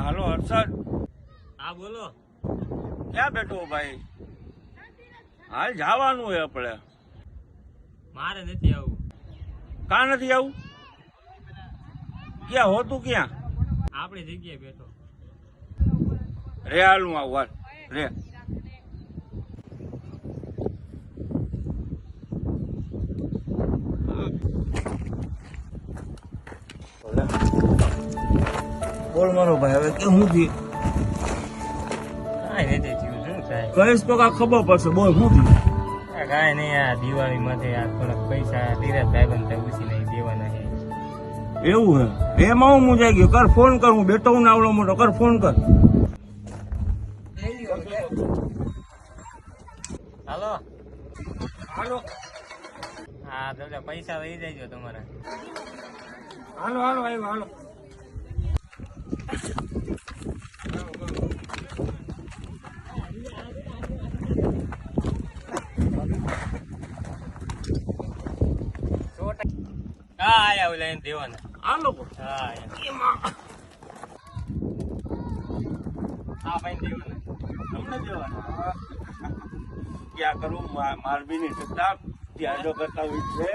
હાલો હર્ષદ, હા બોલો. ક્યાં બેઠો ભાઈ? હાલ જવાનું હોય આપણે. મારે નથી આવું. કાં નથી આવું? ક્યાં હોતું ક્યાં? આપણી જગ્યાએ બેઠો. રે હાલું આવું હાલ રે. બોલ મારો ભાઈ, હવે કેમ થયું? કાંઈ નથી થયું. શું થાય? કહીશ તો કાંઈ ખબર પડશે. બોલ શું થયું? કાંઈ નહીં. આ દિવાળી માટે આ થોડાક પૈસા ધીરજ ભાઈબંધ ઉછી નહીં દેવાના છે. એવું હે? એમાં હું મુંજાઈ ગયો. કર ફોન કર, હું બેઠો હું ને આવડો મોટો. કર ફોન કર. હાલો. હાલો હા તો પૈસા લઈ જાય તમારા. હાલો હાલો આવ્યો હાલો. હા આયા લઈને દેવાના. હાલો હા હા ભાઈ દેવાના. તમને દેવાના. ક્યાં કરું? મારબી ની સત્તા ત્યાં જો કરતા હોય છે.